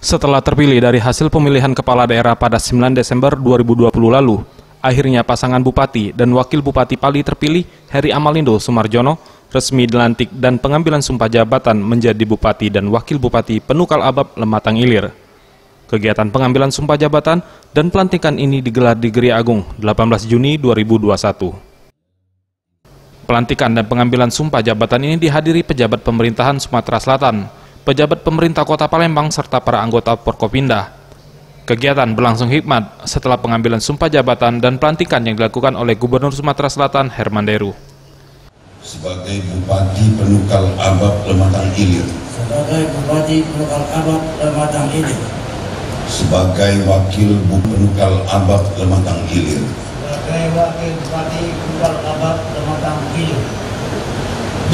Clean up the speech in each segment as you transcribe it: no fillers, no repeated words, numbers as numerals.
Setelah terpilih dari hasil pemilihan kepala daerah pada 9 Desember 2020 lalu, akhirnya pasangan Bupati dan Wakil Bupati Pali terpilih, Heri Amalindo Sumarjono, resmi dilantik dan pengambilan sumpah jabatan menjadi Bupati dan Wakil Bupati Penukal Abab Lematang Ilir. Kegiatan pengambilan sumpah jabatan dan pelantikan ini digelar di Geria Agung 18 Juni 2021. Pelantikan dan pengambilan sumpah jabatan ini dihadiri pejabat pemerintahan Sumatera Selatan, pejabat pemerintah Kota Palembang, serta para anggota Forkopimda. Kegiatan berlangsung hikmat setelah pengambilan sumpah jabatan dan pelantikan yang dilakukan oleh Gubernur Sumatera Selatan Herman Deru. Sebagai Bupati Penukal Abab Lematang Ilir. Sebagai Bupati Penukal Abab Lematang Ilir. Sebagai Wakil Penukal Abab Lematang Ilir. Sebagai Wakil Bupati Penukal Abab Lematang Ilir.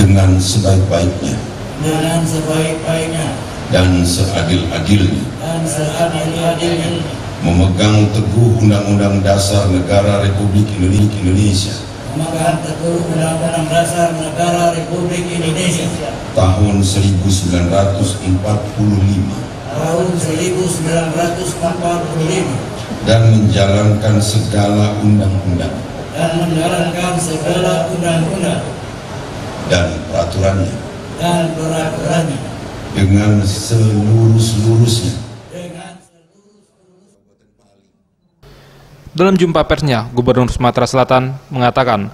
Dengan sebaik-baiknya. Dengan sebaik-baiknya. Dan seadil-adilnya. Dan seadil-adilnya. Memegang teguh Undang-Undang Dasar Negara Republik Indonesia. Memegang teguh Undang-Undang Dasar Negara Republik Indonesia. Tahun 1945. Tahun 1945. Dan menjalankan segala undang-undang. Dan menjalankan segala undang-undang. Dan peraturannya. Dan peraturannya. Dengan seluruh-seluruhnya. Dalam jumpa persnya, Gubernur Sumatera Selatan mengatakan,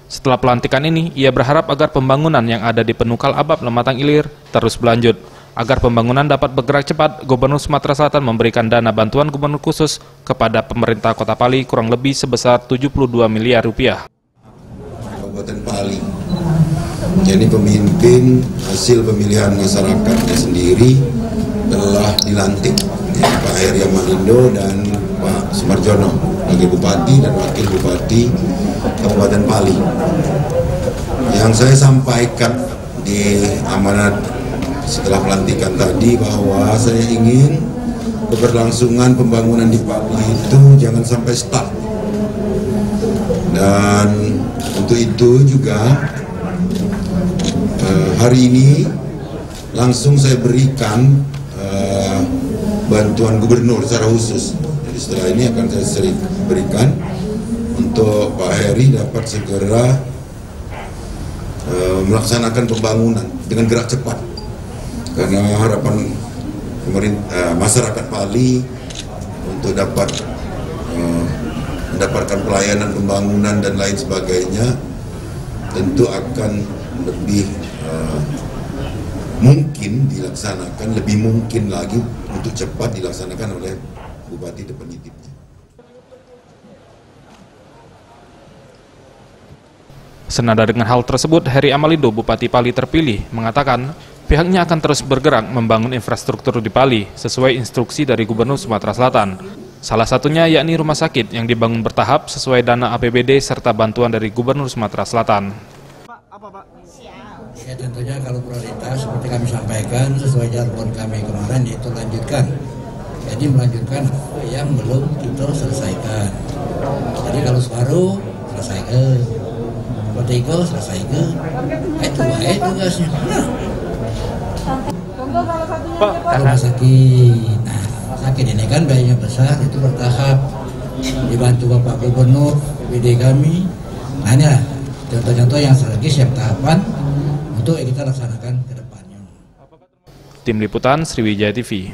setelah pelantikan ini, ia berharap agar pembangunan yang ada di Penukal Abab Lematang Ilir terus berlanjut. Agar pembangunan dapat bergerak cepat, Gubernur Sumatera Selatan memberikan dana bantuan gubernur khusus kepada pemerintah Kota Pali kurang lebih sebesar 72 miliar rupiah. Kabupaten Pali, jadi pemimpin hasil pemilihan masyarakatnya sendiri telah dilantik, ya, Pak Heri Amalindo dan Pak Sumarjono sebagai Bupati dan Wakil Bupati Kabupaten Pali. Yang saya sampaikan di amanat setelah pelantikan tadi bahwa saya ingin keberlangsungan pembangunan di Pali itu jangan sampai stuck. Dan untuk itu juga hari ini langsung saya berikan bantuan gubernur secara khusus. Jadi setelah ini akan saya sering berikan untuk Pak Heri dapat segera melaksanakan pembangunan dengan gerak cepat. Karena harapan masyarakat Pali untuk dapat mendapatkan pelayanan pembangunan dan lain sebagainya tentu akan lebih mungkin dilaksanakan, lebih mungkin lagi untuk cepat dilaksanakan oleh Bupati definitifnya. Senada dengan hal tersebut, Heri Amalindo, Bupati Pali terpilih, mengatakan pihaknya akan terus bergerak membangun infrastruktur di Pali sesuai instruksi dari Gubernur Sumatera Selatan. Salah satunya yakni rumah sakit yang dibangun bertahap sesuai dana APBD serta bantuan dari Gubernur Sumatera Selatan. Ya, tentunya kalau prioritas seperti kami sampaikan sesuai jargon kami kemarin yaitu lanjutkan. Jadi melanjutkan yang belum kita selesaikan. Jadi kalau separuh selesaikan, ketiga selesaikan. Itu tugasnya. Rumah sakit, nah sakit ini kan biayanya besar, itu bertahap dibantu Bapak Gubernur, BD kami. Nah ini lah contoh-contoh yang strategis yang tahapan untuk kita laksanakan ke depannya. Tim Liputan Sriwijaya TV.